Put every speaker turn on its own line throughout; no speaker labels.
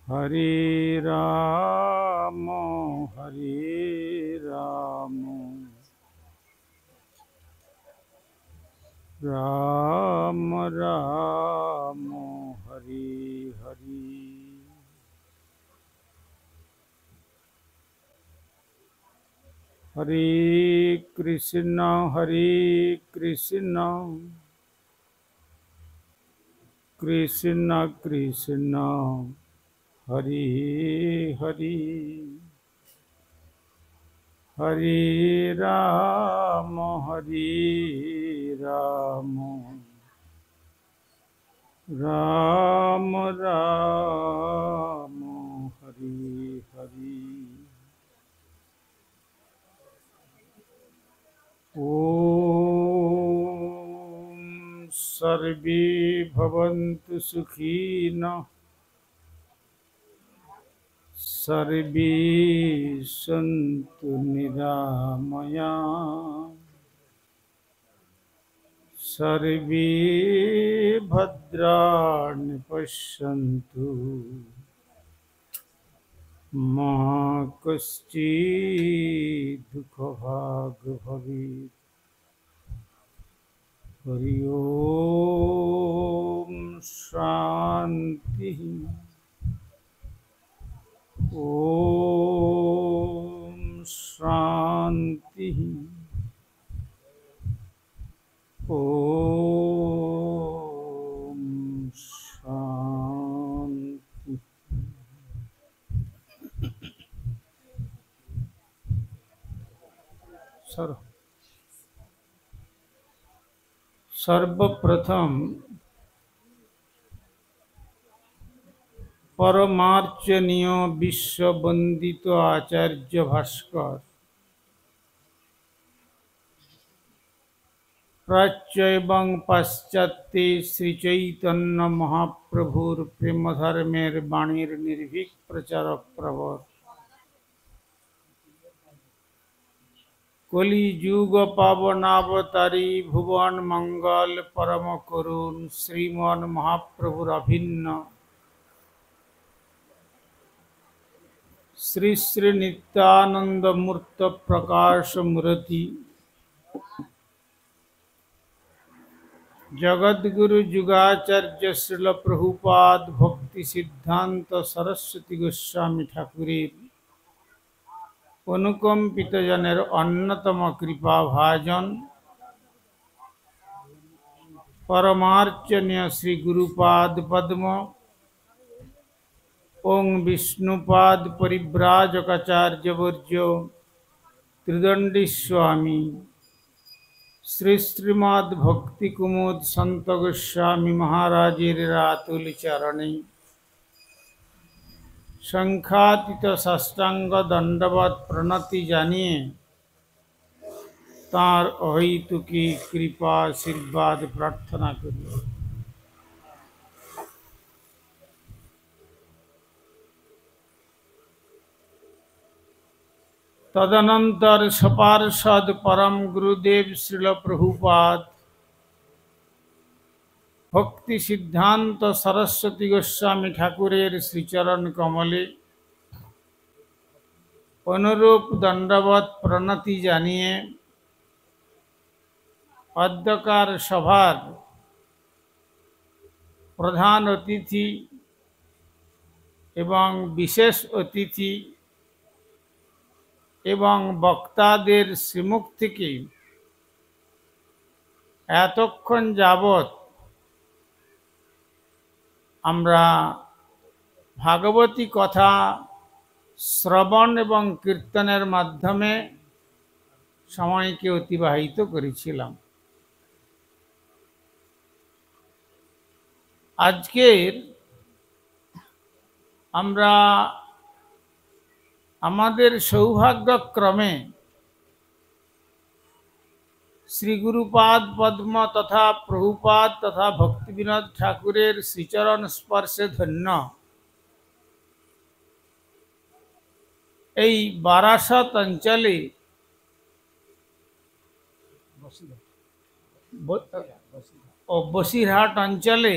हरे राम हरे राम राम राम हरे हरे। हरे कृष्ण कृष्ण कृष्ण हरे हरे। हरे राम राम राम हरे हरे। ओम सर्वे भवन्तु सुखिनः सर्वे सन्तु निरामयाः सर्वे भद्राणि पश्यन्तु मा कश्चित् दुःखभाग् भवेत्। हरि ओम शान्तिः। ओम शान्तिः। ओम शान्ति। सर्वप्रथम परमार्चनीय विश्ववंदित आचार्य भास्कर प्राच्य एवं पाश्चात्य श्री चैतन्य महाप्रभुर प्रेम धर्मेर बाणीर निर्भीक प्रचारक प्रवर कलि युग पावनावतारी भुवन मंगल परम करुण श्रीमन महाप्रभुर अभिन्न श्री श्री नित्यानंद मूर्त प्रकाश मूर्ति जगद्गुरु जुगाचार्य श्रील प्रभुपाद भक्ति सिद्धांत सरस्वती गोस्वामी ठाकुरेर अनुकंपित जनेर अन्यतम कृपा भाजन परमार्चनीय श्री गुरुपाद पद्म ओं विष्णुपाद परिव्राजकाचार्य वर्य त्रिदंडी स्वामी श्री श्रीमद् भक्ति कुमुद संत गोस्वामी महाराजेर रातुल चरणे संख्यातीत साष्टांग दंडवत प्रणति जानिए तार अहैतुकी कृपा आशीर्वाद प्रार्थना करी। तदनंतर सपार्षद परम गुरुदेव श्रील प्रभुपाद भक्ति सिद्धांत सरस्वती गोस्वामी ठाकुरेर श्रीचरण कमले अनुरूप दंडवत प्रणति जानिए अद्यकार सभार प्रधान अतिथि एवं विशेष अतिथि एवं बक्तादेर श्रीमुख थेके एतक्षण जाबत आमरा भागवती कथा श्रवण एवं कीर्तनेर माध्यमे সময়কে অতিবাহিত করেছিলাম। আজকের আমরা আমাদের সৌভাগ্যক্রমে श्री गुरुपाद पद्म तथा प्रभुपाद तथा भक्ति विनोद ठाकुरेर श्रीचरण स्पर्शे धन्य এই বারাসত অঞ্চলে বসিরহাট অঞ্চলে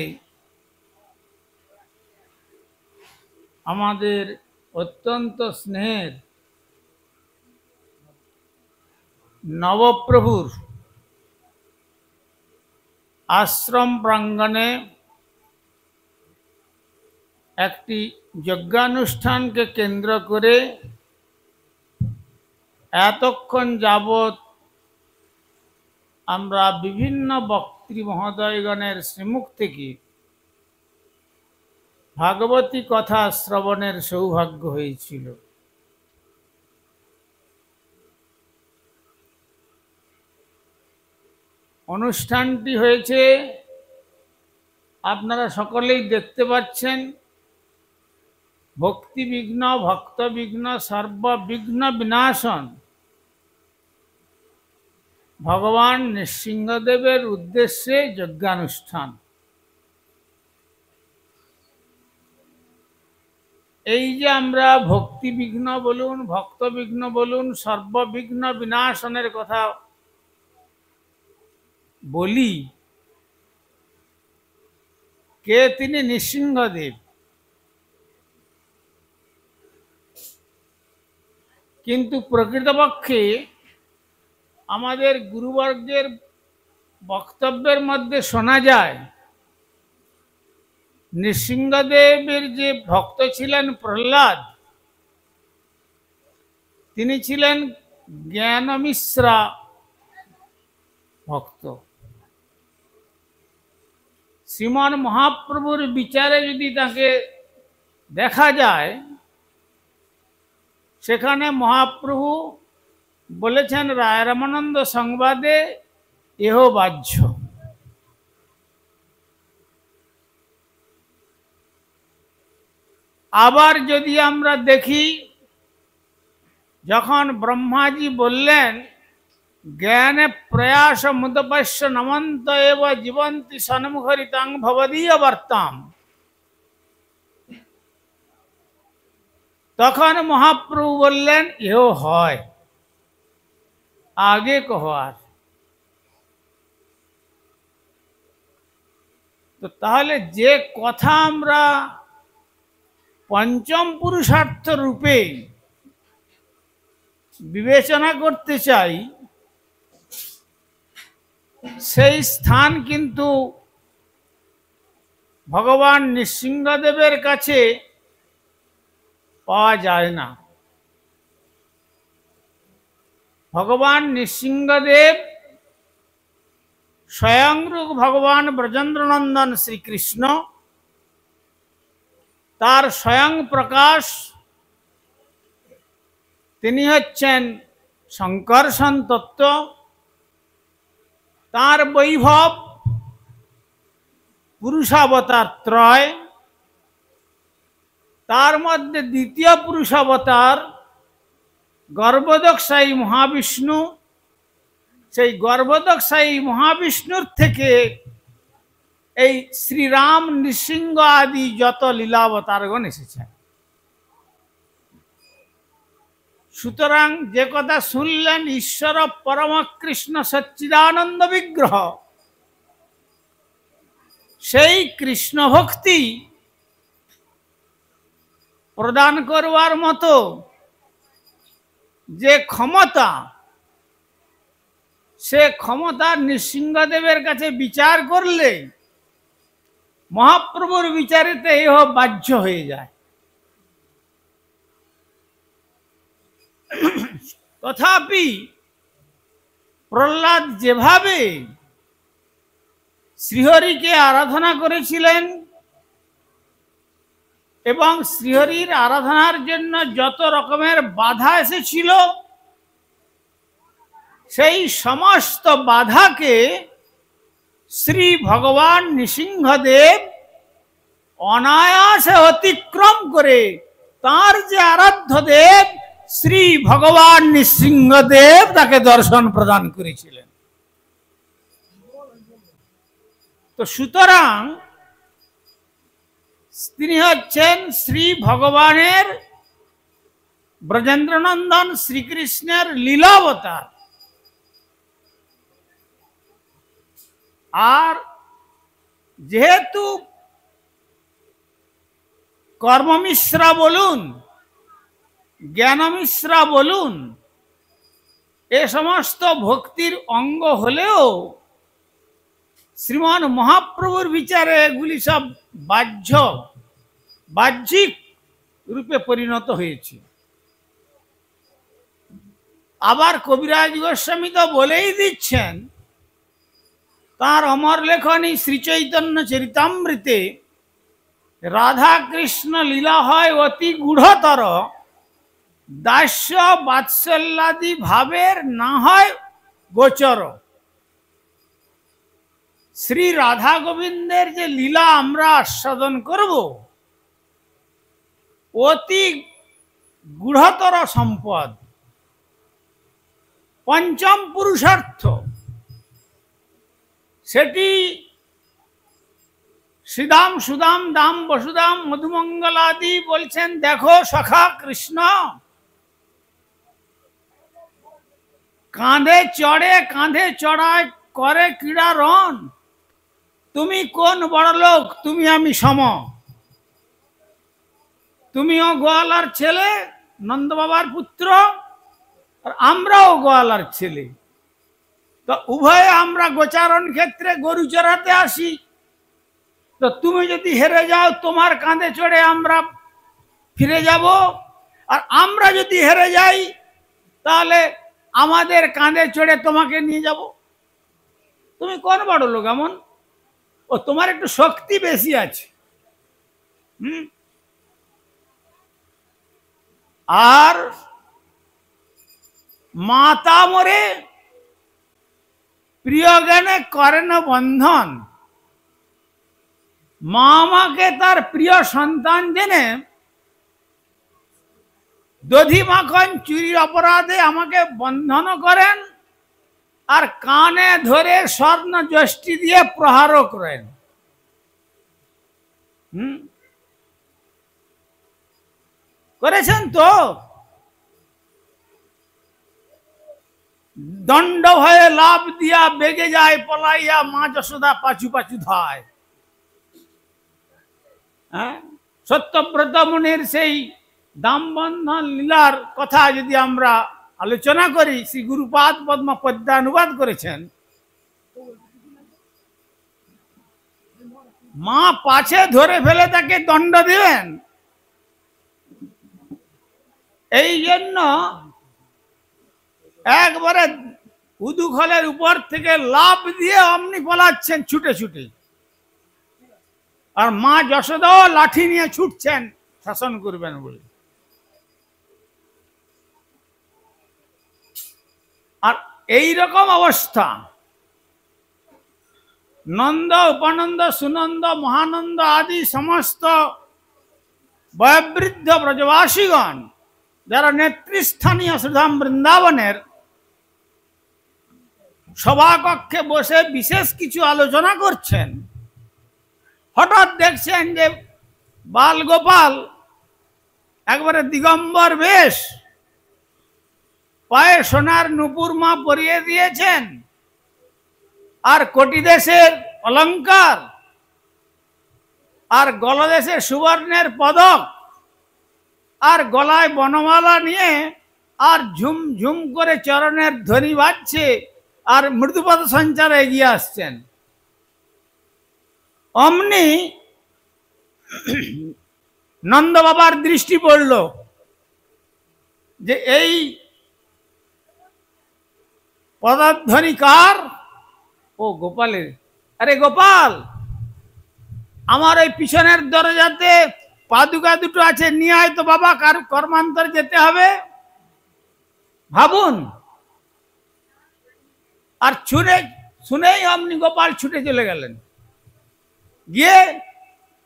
আমাদের অত্যন্ত স্নেহের নবপ্রভুর আশ্রম প্রাঙ্গণে একটি যজ্ঞানুষ্ঠানকে কেন্দ্র করে এতক্ষণ যাবৎ আমরা বিভিন্ন বক্তৃ মহোদয়গণের শ্রীমুখ থেকে ভাগবতী কথা শ্রবণের সৌভাগ্য হয়েছিল। অনুষ্ঠানটি হয়েছে, আপনারা সকলেই দেখতে পাচ্ছেন, ভক্তিবিঘ্ন ভক্তবিঘ্ন সর্ববিঘ্ন বিনাশন ভগবান নৃসিংহদেবের উদ্দেশ্যে যজ্ঞানুষ্ঠান। এই যে আমরা ভক্তিবিঘ্ন বলুন, ভক্তবিঘ্ন বলুন, সর্ববিঘ্ন বিনাশনের কথা বলি, কে তিনি? নৃসিংহদেব। কিন্তু প্রকৃতপক্ষে আমাদের গুরুবর্গের বক্তব্যের মধ্যে শোনা যায় নৃসিংহদেবের যে ভক্ত ছিলেন প্রহ্লাদ, তিনি ছিলেন জ্ঞানমিশ্রা ভক্ত। শ্রীমান মহাপ্রভুর বিচারে যদি তাকে দেখা যায়, সেখানে মহাপ্রভু বলেছেন রায় রামানন্দ সংবাদে, এহ বাহ্য। আবার যদি আমরা দেখি, যখন ব্রহ্মাজি বললেন জ্ঞানে প্রয়াস মুদপস্য নমন্ত এব জীবন্তি সন্মুখরিতাং ভবদীয় বার্তাম, তখন মহাপ্রভু বললেন এহ হয়, আগে কহার। তো তাহলে যে কথা আমরা পঞ্চম পুরুষার্থ রূপে বিবেচনা করতে চাই, সেই স্থান কিন্তু ভগবান নৃসিংহদেবের কাছে পাওয়া যায় না। ভগবান নৃসিংহদেব স্বয়ংরূপ ভগবান ব্রজেন্দ্রনন্দন শ্রীকৃষ্ণ, তার স্বয়ং প্রকাশ, তিনি হচ্ছেন শঙ্কর্ষণ তত্ত্ব। তার বৈভব পুরুষাবতার ত্রয়, তার মধ্যে দ্বিতীয় পুরুষাবতার গর্ভোদকশায়ী মহাবিষ্ণু। সেই গর্ভোদকশায়ী মহাবিষ্ণুর থেকে এই শ্রীরাম নৃসিংহ আদি যত লীলাবতারগণ এসেছেন। সুতরাং যে কথা শুনলেন, ঈশ্বর পরম কৃষ্ণ সচ্চিদানন্দ বিগ্রহ, সেই কৃষ্ণ ভক্তি প্রদান করবার মতো যে ক্ষমতা, সে ক্ষমতা নৃসিংহদেবের কাছে বিচার করলে মহাপ্রভুর বিচারেতে এহ বাহ্য হয়ে যায়। তথাপি প্রহ্লাদ যেভাবে শ্রীহরিকে আরাধনা করেছিলেন এবং শ্রীহরির আরাধনার জন্য যত রকমের বাধা এসেছিল, সেই সমস্ত বাধাকে শ্রী ভগবান নৃসিংহদেব অনায়াসে অতিক্রম করে তার যে আরাধ্য দেব শ্রী ভগবান নৃসিংহদেব তাকে দর্শন প্রদান করেছিলেন। তো সুতরাং তিনি হচ্ছেন শ্রী ভগবানের, ব্রজেন্দ্রনন্দন শ্রীকৃষ্ণের লীলাবতার। আর যেহেতু কর্মমিশ্রা বলুন, জ্ঞানমিশ্রা বলুন, এ সমস্ত ভক্তির অঙ্গ হলেও শ্রীমান মহাপ্রভুর বিচারে এগুলি সব বাহ্যিক রূপে পরিণত হয়েছে। আবার কবিরাজ গোস্বামী তো বলেই দিচ্ছেন তার অমর লেখনী শ্রীচৈতন্য চরিতামৃতে, রাধা কৃষ্ণ লীলা হয় অতি গূঢ়তর, দাস্য বাৎসল্যাদি ভাবের না হয় গোচর। শ্রী রাধা গোবিন্দের যে লীলা আমরা আস্বাদন করব, অতি গূঢ়তর সম্পদ, পঞ্চম পুরুষার্থ, সেটি শ্রীদাম সুদাম দাম বসুদাম মধুমঙ্গলাদি বলছেন, দেখো সখা কৃষ্ণ কাঁধে চড়ায় করে ক্রীড়া রণ, তুমি কোন বড় লোক, তুমি আমি সম, তুমিও গোয়ালার ছেলে নন্দ বাবার পুত্র, আর আমরাও গোয়ালার ছেলে, তো উভয়ে আমরা গোচারণ ক্ষেত্রে গরু চড়াতে আসি, তো তুমি যদি হেরে যাও তোমার কাঁধে চড়ে আমরা ফিরে যাব, আর আমরা যদি হেরে যাই তাহলে আমাদের কাঁধে চড়ে তোমাকে নিয়ে যাব। তুমি কোন বড় লোক এমন? ও তোমার একটু শক্তি বেশি আছে। আর মাতা মরে প্রিয় জ্ঞানে করে না বন্ধন, মা আমাকে তার প্রিয় সন্তান জেনে দধি মাখন চুরির অপরাধে আমাকে বন্ধন করেন, আর কানে ধরে স্বর্ণ যষ্টি দিয়ে প্রহারও করেন। করেছেন তো? দণ্ড ভয়ে লাভ দিয়া বেগে যায় পলাইয়া, মা যশোদা পাছু পাছু ধায়। সত্যব্রত মুনির সেই দামবন্ধন লীলার কথা যদি আমরা আলোচনা করি, শ্রী গুরুপাদ পদ্ম পদ্যানুবাদ করেছেন, মা পাছে ধরে ফেলে তাকে দণ্ড দিবেন। এই জন্য একবারে উদুখলের উপর থেকে লাফ দিয়ে অমনি পলাচ্ছেন ছুটে ছুটে, আর মা যশোদাও লাঠি নিয়ে ছুটছেন শাসন করবেন বলে। আর এই রকম অবস্থা নন্দ, উপানন্দ, সুনন্দ, মহানন্দ আদি সমস্ত বয়োবৃদ্ধ ব্রজবাসীগণ যারা নেতৃস্থানীয় শ্রীধাম বৃন্দাবনের সভাকক্ষে বসে বিশেষ কিছু আলোচনা করছেন, হঠাৎ দেখছেন যে বাল গোপাল একবারে দিগম্বর বেশ, পায়ে সোনার নুপুর মা পরিয়ে দিয়েছেন, আর কোটি দেশের অলঙ্কার, আর গলদেশে সুবর্ণের পদক, আর গলায় বনমালা নিয়ে, আর ঝুম ঝুম করে চরণের ধ্বনি বাজছে, আর মৃদুপদ সঞ্চারে এগিয়ে আসছেন। অমনি নন্দ বাবার দৃষ্টি পড়ল যে এই পদধ্বনি কার? ও গোপালের। আরে গোপাল, আমার এই পিছনের দরজাতে পাদুকা দুটো আছে, নিয়ে আয় তো বাবা, কার কর্মান্তর যেতে হবে। ভাবুন। আর শুনেই অমনি গোপাল ছুটে চলে গেলেন, গিয়ে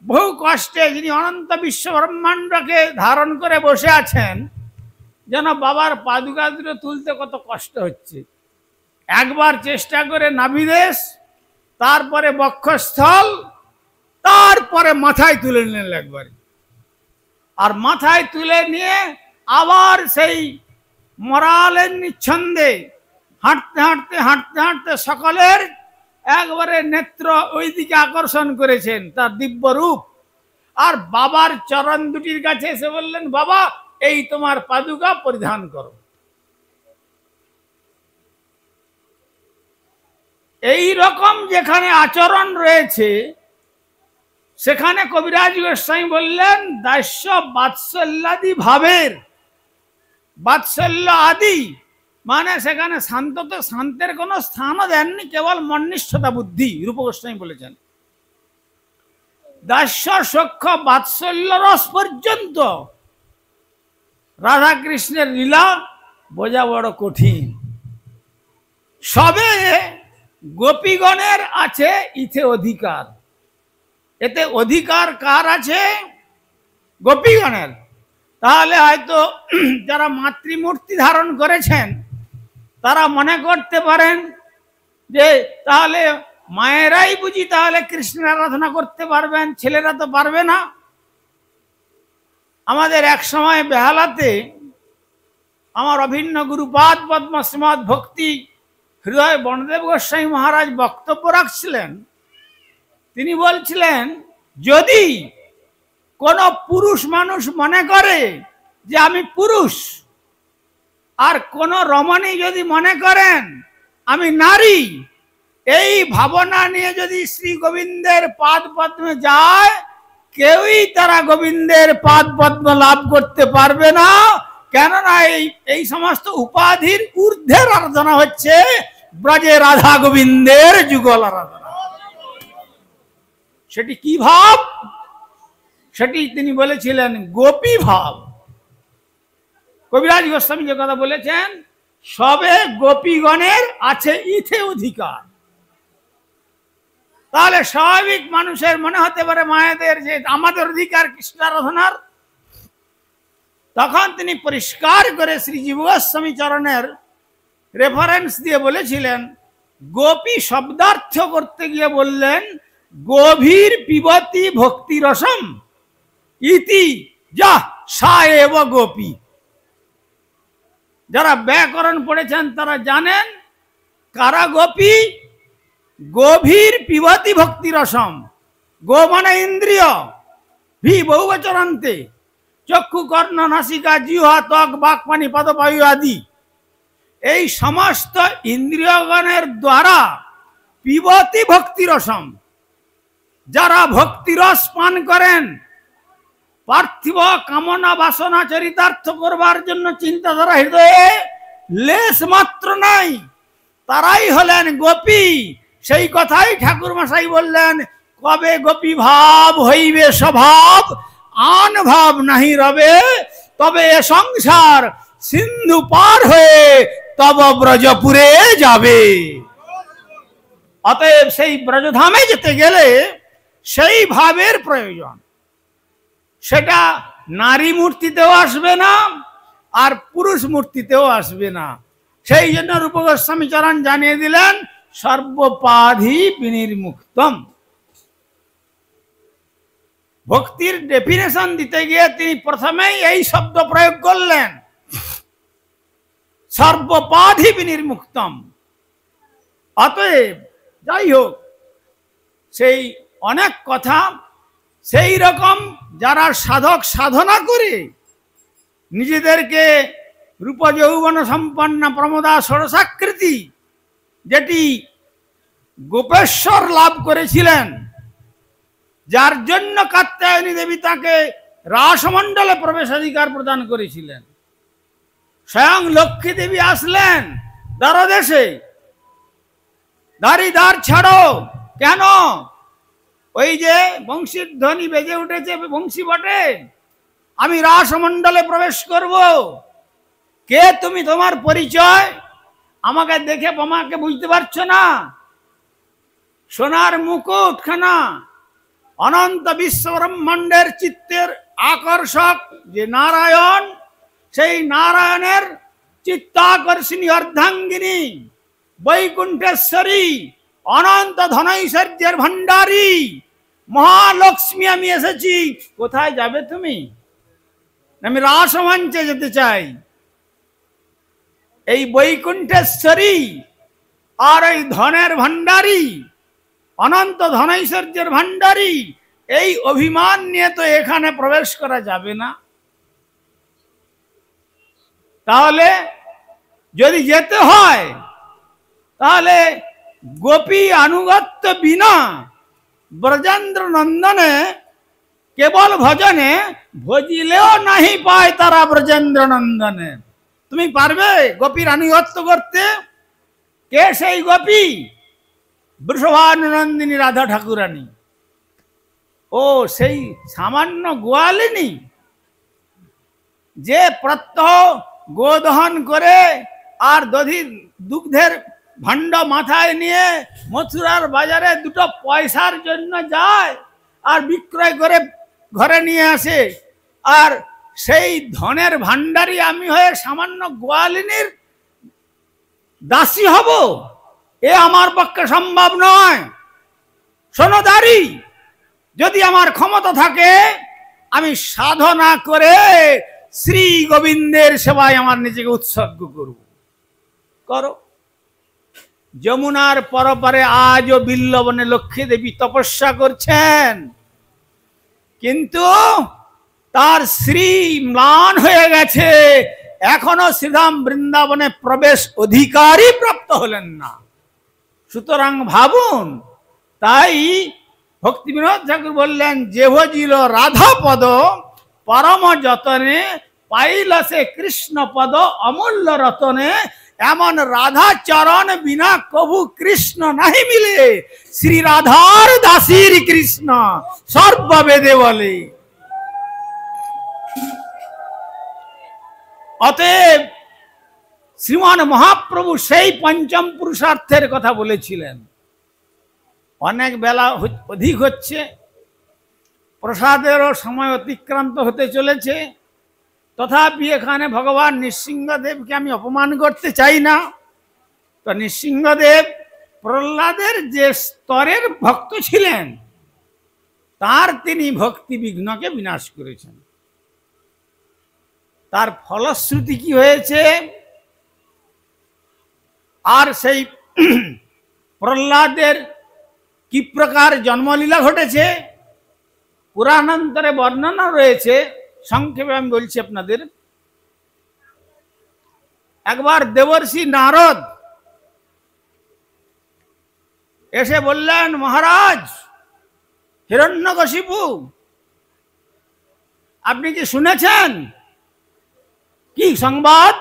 বহু কষ্টে, যিনি অনন্ত বিশ্ব ব্রহ্মাণ্ডকে ধারণ করে বসে আছেন, যেন বাবার পাদুকা দুটো তুলতে কত কষ্ট হচ্ছে, একবার চেষ্টা করে নাভিদেশ, তারপরে বক্ষস্থল, তারপরে মাথায় তুলে নিলেন একবারে। আর মাথায় তুলে নিয়ে আবার সেই মরালের নিচ্ছন্দে হাঁটতে হাঁটতে হাঁটতে হাঁটতে সকলের একবারে নেত্র ওই দিকে আকর্ষণ করেছেন তার দিব্য রূপ। আর বাবার চরণ দুটির কাছে এসে বললেন, বাবা এই তোমার পাদুকা পরিধান করো। এই রকম যেখানে আচরণ রয়েছে সেখানে কবিরাজ গোস্বামী বললেন দাস্য বাৎসল্যাদি ভাবের, বাৎসল্য আদি মানে সেখানে শান্তের কোনো স্থানও দেননি, কেবল মন্নিষ্ঠতা বুদ্ধি। রূপ গোস্বামী বলেছেন দাস্য সখ্য বাৎসল্য রস পর্যন্ত রাধা কৃষ্ণের লীলা বোঝা বড় কঠিন। সবে গোপীগণের আছে ইথে অধিকার। এতে অধিকার কার আছে? গোপীগণের। তাহলে হয়তো যারা মাতৃমূর্তি ধারণ করেছেন তারা মনে করতে পারেন যে তাহলে মায়েরাই বুঝি তাহলে কৃষ্ণের আরাধনা করতে পারবেন, ছেলেরা তো পারবে না। আমাদের এক সময় বেহালাতে আমার অভিন্ন গুরুপাদ পদ্ম শ্রীমৎ ভক্তি হৃদয় বনদেব গোস্বামী মহারাজ বক্তব্য রাখছিলেন। তিনি বলছিলেন যদি কোন পুরুষ মানুষ মনে করে যে আমি পুরুষ, আর কোন রমণী যদি মনে করেন আমি নারী, এই ভাবনা নিয়ে যদি শ্রী গোবিন্দের পাদ পদ্মে যায়, কেউই তারা গোবিন্দের পাদ পদ্ম লাভ করতে পারবে না। কেননা এই সমস্ত উপাধির ঊর্ধ্বের আরাধনা হচ্ছে ব্রজে রাধা গোবিন্দের যুগল আরাধনা। সেটি কি ভাব? সেটি তিনি বলেছিলেন গোপী ভাব। কবিরাজ গোস্বামী যে কথা বলেছেন সবে গোপীগণের আছে ইথে অধিকার। তাহলে স্বাভাবিক মানুষের মনে হতে পারে মায়েদের যে আমাদের অধিকার কৃষ্ণ আরাধনার। তখন তিনি পরিষ্কার করে শ্রী জীব গোস্বামী চরণের রেফারেন্স দিয়ে বলেছিলেন, গোপী শব্দার্থ করতে গিয়ে বললেন গভীর পিবতি ভক্তি রসম ইতি যা সা এব গোপী। যারা ব্যাকরণ পড়েছেন তারা জানেন কারা গোপী। গভীর পিবতি ভক্তি রসম, গো মানে ইন্দ্রিয়, ভি বহুবচনান্তে, চক্ষু কর্ণ নাসিকা জিহ্বা ত্বক বাক পানি পদবায়ু আদি, এই সমস্ত ইন্দ্রিয়গণের দ্বারা পিবতি ভক্তি রসম, যারা ভক্তিরস পান করেন, পার্থিব কামনা বাসনা চরিতার্থ করবার জন্য চিন্তাধারা হৃদয়ে লেশ মাত্র নাই, তারাই হলেন গোপী। সেই কথাই ঠাকুর মশাই বললেন কবে গোপী ভাব হইবে স্বভাব, আন ভাব নাহি রবে, তবে এ সংসার সিন্ধু পার হয়ে তব ব্রজপুরে যাবে। অতএব সেই ব্রজধামে যেতে গেলে সেই ভাবের প্রয়োজন। সেটা নারী মূর্তিতেও আসবে না আর পুরুষ মূর্তিতেও আসবে না। সেই জন্য রূপ গোস্বামী চরণ জানিয়ে দিলেন সর্বপাধি বিনির্মুক্তম। ভক্তির ডেফিনেশন দিতে গিয়ে তিনি প্রথমেই এই শব্দ প্রয়োগ করলেন, সর্বপাধি বিনির্মুক্তম। অতএব যাই হোক, সেই অনেক কথা, সেই রকম যারা সাধক সাধনা করে নিজেদেরকে রূপ যৌবন সম্পন্ন প্রমোদা ষোড়শাকৃতি, যেটি গোপেশ্বর লাভ করেছিলেন, যার জন্য কাত্যায়নী দেবী তাকে রাসমণ্ডলে প্রবেশাধিকার প্রদান করেছিলেন। স্বয়ং লক্ষ্মী দেবী আসলেন দ্বারদেশে, দ্বারি দ্বার ছাড়ো। কেন? ওই যে বংশীর ধ্বনি বেজে উঠেছে, বংশী বটে, আমি রাসমণ্ডলে প্রবেশ করব। কে তুমি? তোমার পরিচয় আমাকে দেখে আমাকে বুঝতে পারছো না? সোনার মুকুটখানা, অনন্ত বিশ্ব ব্রহ্মাণ্ডের চিত্তের আকর্ষক যে নারায়ণ, সেই নারায়ণের চিত্তাকর্ষিণী অর্ধাঙ্গিনী বৈকুণ্ঠেশ্বরী, অনন্ত ধনৈশ্বর্যের ভান্ডারী মহালক্ষ্মী আমি এসেছি। কোথায় যাবে তুমি? আমি রাসমঞ্চে যেতে চাই। এই বৈকুণ্ঠেশ্বরী আর এই ধনের ভান্ডারী, অনন্ত ধনৈশ্বর্যের ভান্ডারী এই অভিমান নিয়ে তো এখানে প্রবেশ করা যাবে না। তাহলে যদি যেতে হয় তাহলে গোপী আনুগত্য বিনা ব্রজেন্দ্র নন্দনে কেবল ভজনে ভজিলেও নাহি পায় তারা ব্রজেন্দ্র নন্দনে। তুমি পারবে গোপীর আনুগত্য করতে? কে সেই গোপী? বৃষভানুনন্দিনী রাধা ঠাকুরানী। ও সেই সামান্য গোয়ালিনী যে প্রত্যহ গোদহন করে আর দুগ্ধের ভাণ্ড মাথায় নিয়ে মথুরার বাজারে দুটো পয়সার জন্য যায় আর বিক্রয় করে ঘরে নিয়ে আসে, আর সেই ধনের ভাণ্ডারী আমি হয়ে সামান্য গোয়ালিনীর দাসী হব? এ আমার পক্ষে সম্ভব নয়। সোনদারি, যদি আমার ক্ষমতা থাকে আমি সাধনা করে শ্রী গোবিন্দের সেবায় আমার নিজেকে উৎসর্গ করব। করো। যমুনার পরপারে আজও বিল্লবনে লক্ষ্মী দেবী তপস্যা করছেন, কিন্তু তার শ্রী ম্লান হয়ে গেছে, এখনো শ্রীধাম বৃন্দাবনে প্রবেশ অধিকারই প্রাপ্ত হলেন না। সুতরাং ভাবুন, তাই ভক্তি বিনোদ ঠাকুর বললেন, যে ভজিল রাধা পদ পরম যতনে পাইল সে কৃষ্ণ পদ অমূল্য রতনে। এমন রাধা চরণ বিনা কবু কৃষ্ণ নাহি মিলে, শ্রী রাধার দাসীর কৃষ্ণ সর্ববেদে বলে। অতএব শ্রীমান মহাপ্রভু সেই পঞ্চম পুরুষার্থের কথা বলেছিলেন। অনেক বেলা অধিক হচ্ছে, প্রসাদেরও সময় অতিক্রান্ত হতে চলেছে, তথাপি এখানে ভগবান নৃসিংহদেবকে আমি অপমান করতে চাই না। তো নৃসিংহদেব প্রহ্লাদের যে স্তরের ভক্ত ছিলেন, তার তিনি ভক্তি বিঘ্নকে বিনাশ করেছেন। তার ফলশ্রুতি কি হয়েছে? আর সেই প্রহ্লাদের কি প্রকার জন্মলীলা ঘটেছে পুরাণান্তরে বর্ণনা রয়েছে, সংক্ষেপে আমি বলছি আপনাদের। একবার দেবর্ষি নারদ এসে বললেন, মহারাজ হিরণ্যকশিপু, আপনি কি শুনেছেন? কি সংবাদ?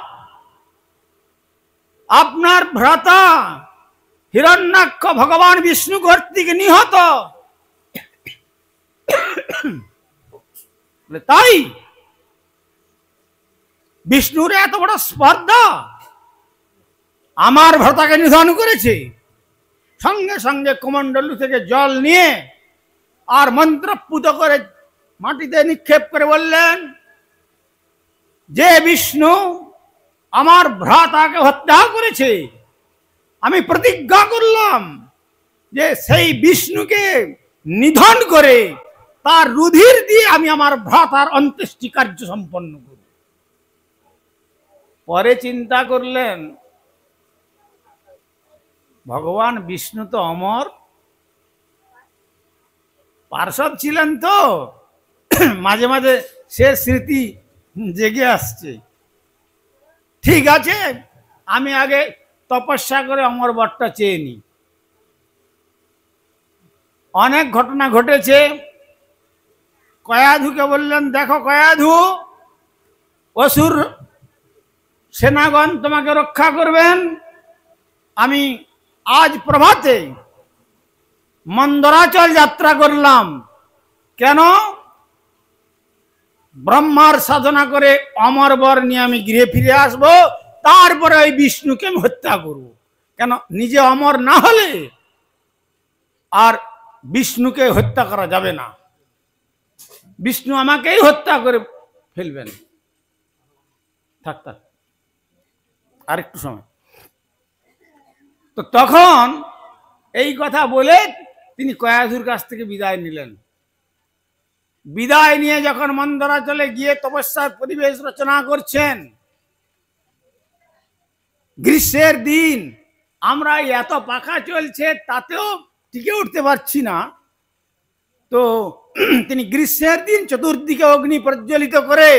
আপনার ভ্রাতা হিরণ্যাক্ষ ভগবান বিষ্ণু কর্তৃক নিহত। তাই বিষ্ণুর এত বড় স্পর্ধা, আমার ভ্রাতাকে নিধন করেছে। সঙ্গে সঙ্গে কমণ্ডলু থেকে জল নিয়ে আর মন্ত্রপুত করে মাটিতে নিক্ষেপ করে বললেন, যে বিষ্ণু আমার ভ্রাতাকে হত্যা করেছে, আমি প্রতিজ্ঞা করলাম যে সেই বিষ্ণুকে নিধন করে তার রুধির দিয়ে আমি আমার ভ্রাতার অন্ত্যেষ্টি কার্য সম্পন্ন করব। পরে চিন্তা করলেন, ভগবান বিষ্ণু তো অমর, পার্শ্বদ ছিলেন, তো মাঝে মাঝে সে স্মৃতি জেগে আসছে। ঠিক আছে, আমি আগে তপস্যা করে অমর বরটা চেয়ে নিই। অনেক ঘটনা ঘটেছে। কয়াধুকে বললেন, দেখো কয়াধু, অসুর সেনাগণ তোমাকে রক্ষা করবেন। আমি আজ প্রভাতে মন্দরাচল যাত্রা করলাম। কেন? ব্রহ্মার সাধনা করে অমর বর নিয়ে আমি গৃহে ফিরে আসব, তারপরে ওই বিষ্ণুকে আমি হত্যা করব। কেন? নিজে অমর না হলে আর বিষ্ণুকে হত্যা করা যাবে না, বিষ্ণু আমাকেই হত্যা করে ফেলবেন। থাক থাক, আরেকটু সময়। তো তখন এই কথা বলে তিনি কয়াধুর কাছ থেকে বিদায় নিলেন। বিদায় নিয়ে যখন মন্দরাচলে গিয়ে তপস্যার পরিবেশ রচনা করছেন, গ্রীষ্মের দিন, আমরা এত পাখা চলছে তাতেও টিকে উঠতে পারছি না, তো তিনি গ্রীষ্মের দিন চতুর্দিকে অগ্নি প্রজ্বলিত করে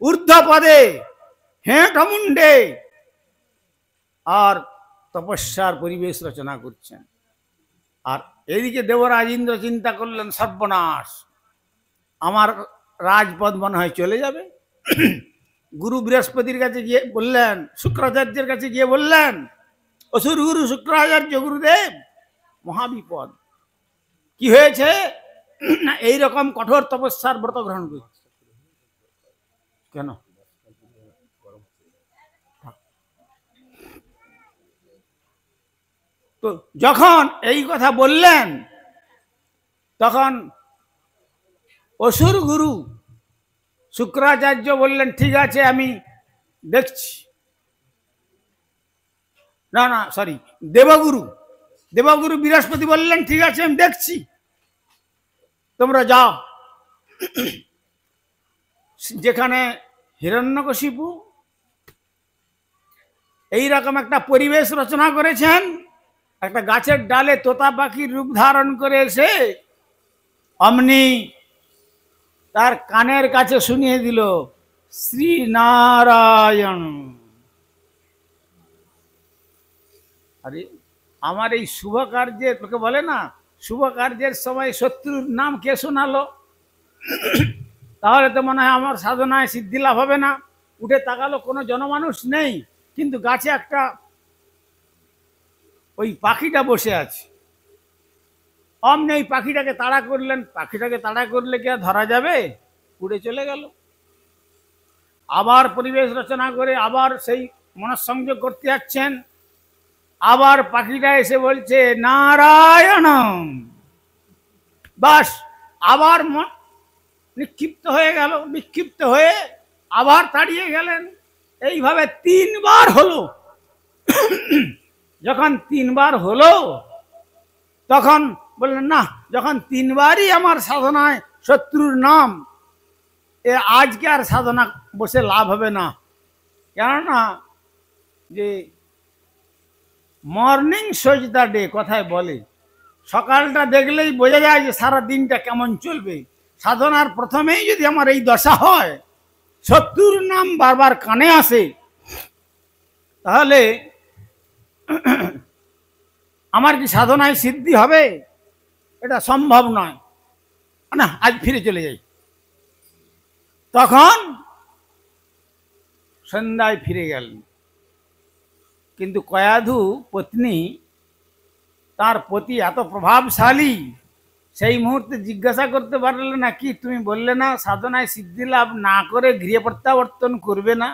ঊর্ধ্ব পদে হেঁট মুন্ডে আর তপস্যার পরিবেশ রচনা করছেন। আর এদিকে দেবরাজ ইন্দ্র চিন্তা করলেন, সর্বনাশ, আমার রাজপদ মনে হয় চলে যাবে। গুরু বৃহস্পতির কাছে গিয়ে বললেন, শুক্রাচার্যের কাছে গিয়ে বললেন, অসুর গুরু শুক্রাচার্য গুরুদেব, মহাবিপদ। কি হয়েছে? এইরকম কঠোর তপস্যার ব্রত গ্রহণ করছে কেন? তো যখন এই কথা বললেন তখন অসুর গুরু শুক্রাচার্য বললেন, ঠিক আছে আমি দেখছি। না সরি, দেবগুরু বৃহস্পতি বললেন, ঠিক আছে আমি দেখছি, তোমরা যাও। যেখানে হিরণ্যকশিপু এইরকম একটা পরিবেশ রচনা করেছেন, একটা গাছের ডালে তোতা পাখির রূপ ধারণ করে এসে অমনি তার কানের কাছে শুনিয়ে দিল, শ্রী নারায়ণ। আরে আমার এই শুভ কার্যে, তোকে বলে না শুভ কার্যের সময় শত্রুর নাম কে শোনালো? তাহলে তো মনে হয় আমার সাধনায় সিদ্ধি লাভ হবে না। উঠে তাকালো, কোনো জনমানুষ নেই, কিন্তু গাছে একটা ওই পাখিটা বসে আছে। অমনি ওই পাখিটাকে তাড়া করলেন। পাখিটাকে তাড়া করলে কি আর ধরা যাবে? উড়ে চলে গেল। আবার পরিবেশ রচনা করে আবার সেই মনঃসংযোগ করতে যাচ্ছেন, আবার পাখিটা এসে বলছে নারায়ণ। বাস আবার নিক্ষিপ্ত হয়ে গেল। বিক্ষিপ্ত হয়ে আবার তাড়িয়ে গেলেন। এইভাবে 3 বার হলো। যখন 3 বার হলো তখন বললেন, না, যখন 3 বারই আমার সাধনায় শত্রুর নাম, আজকে আর সাধনা বসে লাভ হবে না। কেননা যে মর্নিং শোজ দ্য ডে কথায় বলে, সকালটা দেখলেই বোঝা যায় যে সারা দিনটা কেমন চলবে। সাধনার প্রথমেই যদি আমার এই দশা হয়, শত্রুর নাম বারবার কানে আসে, তাহলে আমার কি সাধনায় সিদ্ধি হবে? এটা সম্ভব নয়। না, আজ ফিরে চলে যাই। তখন সন্ধ্যায় ফিরে গেলেন। কিন্তু কয়াধু পত্নী, তার পতি এত প্রভাবশালী, সেই মুহূর্তে জিজ্ঞাসা করতে পারলেন না, কি তুমি বললে না সাধনায় সিদ্ধি লাভ না করে গৃহে প্রত্যাবর্তন করবে না?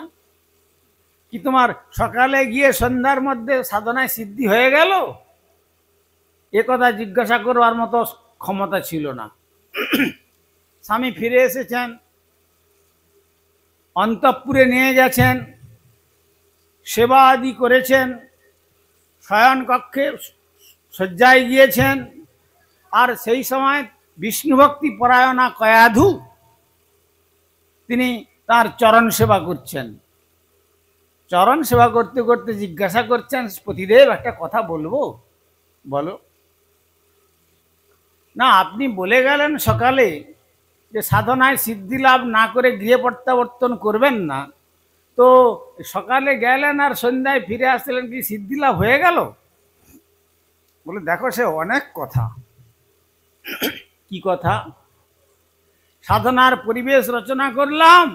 কি তোমার সকালে গিয়ে সন্ধ্যার মধ্যে সাধনায় সিদ্ধি হয়ে গেল? এ কথা জিজ্ঞাসা করবার মতো ক্ষমতা ছিল না। স্বামী ফিরে এসেছেন, অন্তঃপুরে নিয়ে গেছেন, সেবা আদি করেছেন, শয়ন কক্ষে শয্যায় গিয়েছেন। আর সেই সময় বিষ্ণুভক্তি পরায়ণা কয়াধু তিনি তার চরণ সেবা করছেন। চরণ সেবা করতে করতে জিজ্ঞাসা করছেন, পতিদেব একটা কথা বলবো? বলো। না, আপনি বলে গেলেন সকালে যে সাধনায় সিদ্ধি লাভ না করে গৃহে প্রত্যাবর্তন করবেন না, তো সকালে গেলেন আর সন্ধ্যায় ফিরে আসলেন, কি সিদ্ধি লাভ হয়ে গেল? বলে, দেখো সে অনেক কথা। কি কথা? সাধনার পরিবেশ রচনা করলাম,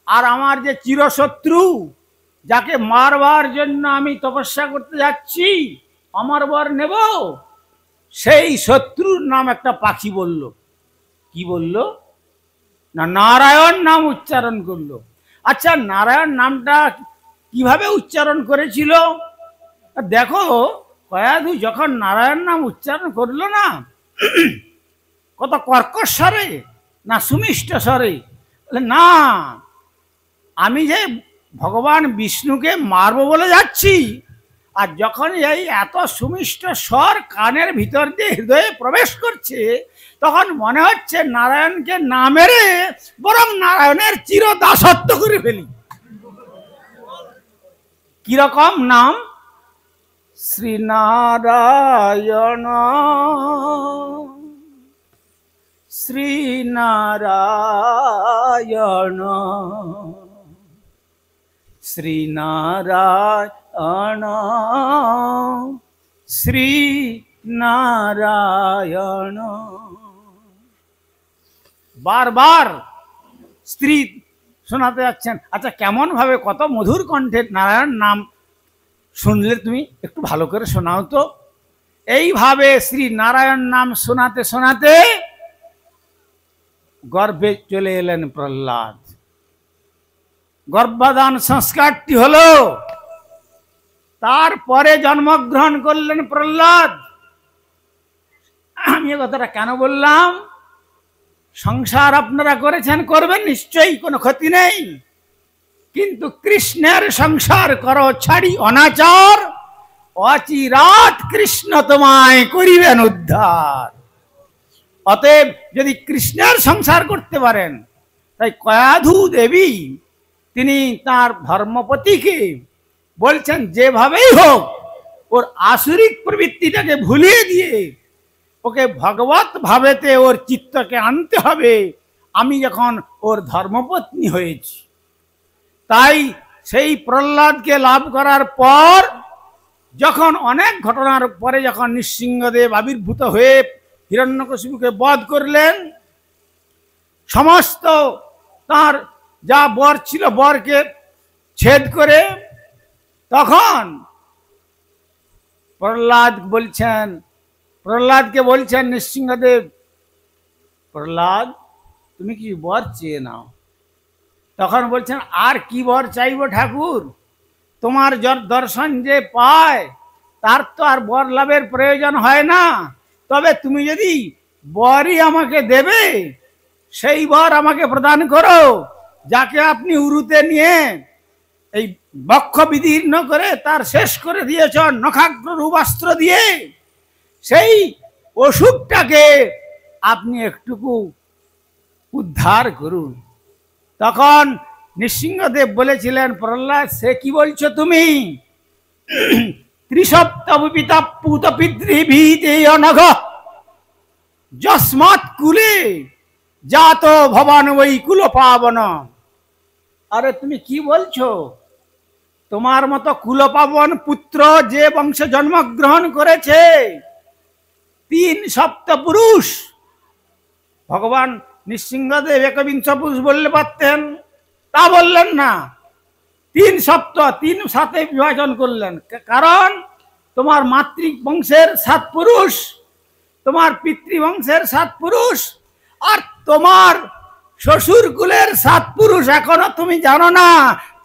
আর আমার যে চিরশত্রু, যাকে মারবার জন্য আমি তপস্যা করতে যাচ্ছি, আমার বর নেব, সেই শত্রুর নাম একটা পাখি বলল। কি বলল? না, নারায়ণ নাম উচ্চারণ করলো। আচ্ছা, নারায়ণ নামটা কিভাবে উচ্চারণ করেছিল? দেখো, কয়াধু যখন নারায়ণ নাম উচ্চারণ করলো না, কত কর্কশ স্বরে না সুমিষ্ট স্বরে? না, আমি যে ভগবান বিষ্ণুকে মারবো বলে যাচ্ছি, আর যখন এই এত সুমিষ্ট স্বর কানের ভিতর দিয়ে হৃদয়ে প্রবেশ করছে, তখন মনে হচ্ছে নারায়ণকে না মেরে বরং নারায়ণের চিরদাসত্ব করে ফেলি। কিরকম নাম? শ্রীনারায়ণ, শ্রীনারায়ণ শ্রীনারায়ণ শ্রীনারায়ণ। বারবার স্ত্রী শোনাতে যাচ্ছেন। আচ্ছা, কেমন ভাবে কত মধুর কণ্ঠে নারায়ণ নাম শুনলে তুমি, একটু ভালো করে শোনাও তো। এইভাবে শ্রী নারায়ণ নাম শোনাতে শোনাতে গর্ভে চলে এলেন প্রহ্লাদ। গর্ভধান সংস্কারটি হলো, তারপরে জন্মগ্রহণ করলেন প্রহ্লাদ। আমি এ কথাটা কেন বললাম? সংসার আপনারা করেছেন, করবেন নিশ্চয়ই, কোনো ক্ষতি নেই, কিন্তু কৃষ্ণের সংসার করো ছাড়ি অনাচার, অচিরাত কৃষ্ণ তোমায় করিবেন উদ্ধার। অতএব যদি কৃষ্ণের সংসার করতে পারেন, তাই কয়াধু দেবী তিনি তার ধর্মপতিকে বলছেন যেভাবেই হোক ওর আসুরিক প্রবৃত্তিটাকে ভুলিয়ে দিয়ে ওকে ভগবত ভাবেতে ওর চিত্তকে আনতে হবে। আমি যখন ওর ধর্মপত্নী হয়েছি, তাই সেই প্রহ্লাদকে লাভ করার পর যখন অনেক ঘটনার পরে যখন নৃসিংহদেব আবির্ভূত হয়ে হিরণ্যকশিপুকে বধ করলেন, সমস্ত তার যা বর ছিল বরকে ছেদ করে, তখন প্রহ্লাদকে বলছেন নৃসিংহদেব, প্রহ্লাদ তুমি কি বর চেয়ে নাও। তখন বলছেন, আর কি বর চাইব ঠাকুর, তোমার দর্শন যে পায় তার তো আর বর লাভের প্রয়োজন হয় না। তবে তুমি যদি বরই আমাকে দেবে, সেই বর আমাকে প্রদান করো, যাকে আপনি উরুতে নিয়ে এই বক্ষ বিদীর্ণ করে তার শেষ করে দিয়েছ নখাগ্র রূপাস্ত্র দিয়ে, সেই অসুখটাকে আপনি একটুকু উদ্ধার করুন। তখন নৃসিংহদেব বলেছিলেন, প্রহ্লাদ সে কি বলছো তুমি? ত্রিসপ্তপিতা পুত পিতৃভীতে অনঘ যস্মাৎ কুলে জাত ভবান ওই কুল পাবন। আরে তুমি কি বলছো? তোমার মতো কুলপাবন পুত্র যে বংশে জন্মগ্রহণ করেছে, 3 সপ্তপুরুষ। ভগবান নৃসিংহদেব 1বিংশ পুরুষ বললে পারতেন, তা বললেন না, 3 সপ্ত, 3 সাথে বিভাজন করলেন। কারণ তোমার মাতৃবংশের 7 পুরুষ, তোমার পিতৃবংশের 7 পুরুষ, আর তোমার শ্বশুর কুলের 7 পুরুষ এখনো তুমি জানো না,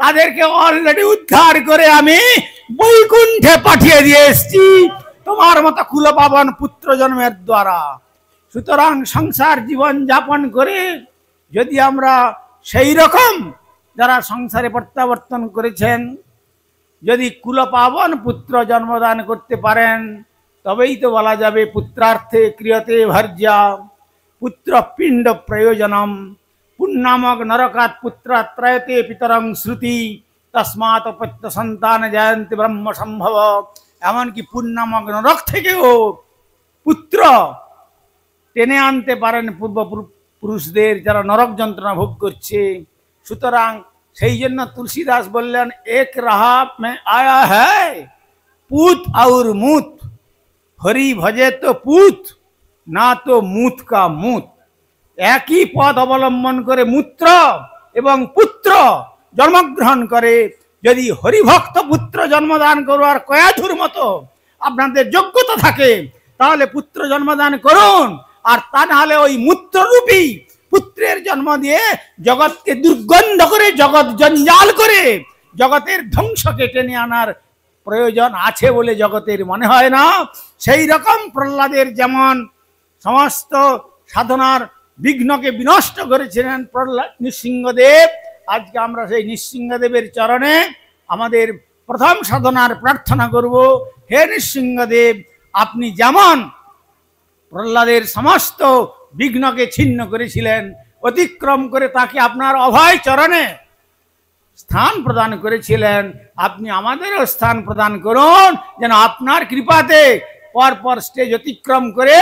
তাদেরকে অলরেডি উদ্ধার করে আমি বৈকুণ্ঠে পাঠিয়ে দিয়ে এসেছি তোমার মতো কুলপাবন পুত্র জন্মের দ্বারা। সুতরাং সংসার জীবন যাপন করে যদি আমরা সেই রকম যারা সংসারে প্রত্যাবর্তন করেছেন, যদি কুলপাবন পুত্র জন্মদান করতে পারেন, তবেই তো বলা যাবে পুত্রার্থে ক্রিয়তে ভার্যা পুত্র পিণ্ড প্রয়োজনম পুণ্যামক নরকাত পুত্রাত্রয়তে পিতরং শ্রুতি তস্মাৎ পত্য সন্তান জয়ন্তী ব্রহ্ম সম্ভব। এমনকি পুণ্যামক নরক থেকেও পুত্র টেনে আনতে পারেন পূর্বপুরুষদের যারা নরক যন্ত্রণা ভোগ করছে। সুতরাং সেই জন্য তুলসীদাস বললেন, এক রাহা মে আয়া হ্যায় পুত আর মুত, হরি ভজে তো পুত না তো মুত কা মুত। একই পথ অবলম্বন করে মূত্র এবং পুত্র জন্মগ্রহণ করে। যদি হরিভক্ত পুত্র জন্মদান করবার কয়াধুর মতো আপনাদের যোগ্যতা থাকে, তাহলে পুত্র জন্মদান করুন। আর তা না হলে ওই মূত্ররূপী পুত্রের জন্ম দিয়ে জগৎকে দুর্গন্ধ করে, জগৎ জঞ্জাল করে জগতের ধ্বংসকে টেনে আনার প্রয়োজন আছে বলে জগতের মনে হয় না। সেই রকম প্রহ্লাদের যেমন সমস্ত সাধনার বিঘ্নকে বিনষ্ট করেছিলেন প্রহ্লাদ নৃসিংহদেব, আজকে আমরা সেই নৃসিংহদেবের চরণে আমাদের প্রথম সাধনার প্রার্থনা করব। হে নৃসিংহদেব, আপনি যেমন প্রহ্লাদের সমস্ত বিঘ্নকে ছিন্ন করেছিলেন, অতিক্রম করে তাকে আপনার অভয় চরণে স্থান প্রদান করেছিলেন, আপনি আমাদেরও স্থান প্রদান করুন, যেন আপনার কৃপাতে পর পর স্টেজ অতিক্রম করে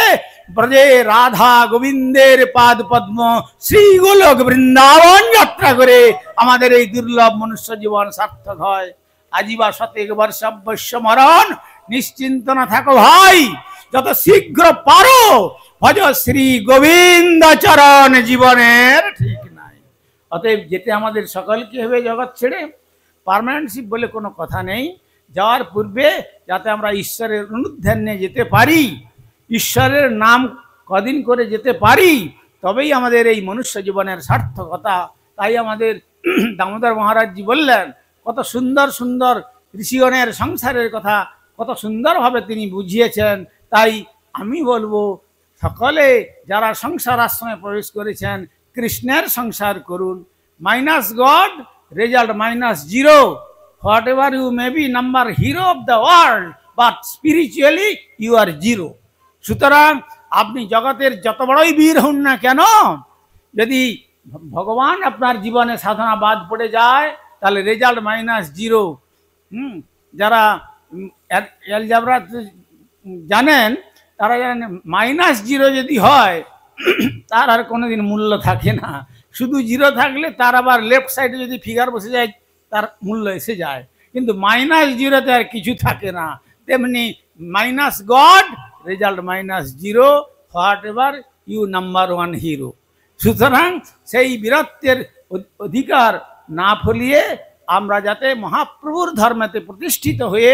ব্রজে রাধা গোবিন্দের পাদ পদ্ম শ্রী গোলক বৃন্দাবন যাত্রা করে আমাদের এই দুর্লভ মনুষ্য জীবন সার্থক হয়। আজীবা শতেক বর্ষ অবশ্য মরণ, নিশ্চিন্ত না থাকো ভাই, যত শীঘ্র পারো ভজ শ্রী গোবিন্দ চরণ, জীবনের ঠিক নাই। অতএব যেতে আমাদের সকলকে হবে জগৎ ছেড়ে। পার্মানেন্টশিপ বলে কোনো কথা নেই। যাওয়ার পূর্বে যাতে আমরা ঈশ্বরের অনুধ্যানে যেতে পারি, ঈশ্বরের নাম কদিন করে যেতে পারি, তবেই আমাদের এই মনুষ্য জীবনের সার্থকতা। তাই আমাদের দামোদর মহারাজজি বললেন, কত সুন্দর সুন্দর ঋষিগণের সংসারের কথা কত সুন্দরভাবে তিনি বুঝিয়েছেন। তাই আমি বলবো, সকলে যারা সংসার আশ্রমে প্রবেশ করেছেন, কৃষ্ণের সংসার করুন। Minus God, result -0. Whatever you may be number hero of the world, but spiritually you are 0. সুতরাং আপনি জগতের যত বড়ই বীর হন না কেন, যদি ভগবান আপনার জীবনে সাধনা বাদ পড়ে যায়, তাহলে রেজাল্ট -0. যারা অ্যালজাবরা জানেন, তারা জানেন -0 যদি হয় তার আর কোনোদিন মূল্য থাকে না। শুধু 0 থাকলে তার আবার লেফট সাইডে যদি ফিগার বসে যায় তার মূল্য এসে যায়, কিন্তু -0তে আর কিছু থাকে না। তেমনি minus God, result -0. Whatever you number 1 hero. সুতরাং সেই বীরত্বের অধিকার না ফলিয়ে আমরা যাতে মহাপ্রভুর ধর্মেতে প্রতিষ্ঠিত হয়ে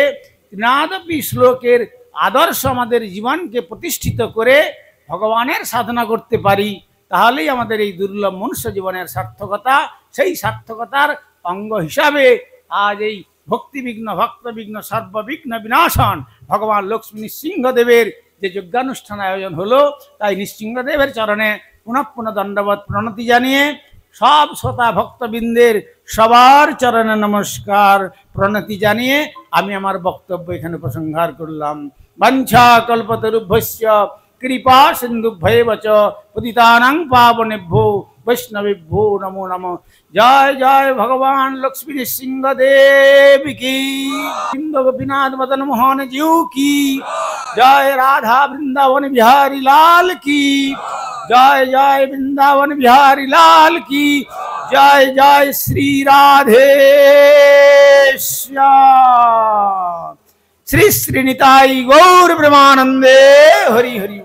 ত্রিনাদপি শ্লোকের আদর্শ আমাদের জীবনকে প্রতিষ্ঠিত করে ভগবানের সাধনা করতে পারি, তাহলেই আমাদের এই দুর্লভ মনুষ্য জীবনের সার্থকতা। সেই সার্থকতার অঙ্গ হিসাবে আজ এই ভক্তিবিঘ্ন ভক্তবিঘ্ন সর্ববিঘ্ন বিনাশন ভগবান লক্ষ্মী নৃসিংহদেবের যে যজ্ঞানুষ্ঠান আয়োজন হলো, তাই নৃসিংহদেবের চরণে পুনঃ পুনঃ দণ্ডবত প্রণতি জানিয়ে সব শ্রোতা ভক্তবৃন্দের সবার চরণে নমস্কার প্রণতি জানিয়ে আমি আমার বক্তব্য এখানে প্রসংহার করলাম। বাঞ্ছা কল্পতরুভ্যশ্চ কৃপা সিন্ধুভ্যেব চ পতিতানাং পাবনেভ্যো বৈষ্ণবেভ্যো নমো নমঃ। জয় জয় ভগবান লক্ষ্মী নৃসিংহদেব কি, গোপীনাথ মদন মোহন জিউ কি, জয় রাধা বৃন্দাবন বিহাरी लाल की, जय जय वृंदावन बिहारी लाल की, जय जय श्री राधे श्याम। श्री श्रीनिताई गौर ब्रह्मानंदे हरि हरि।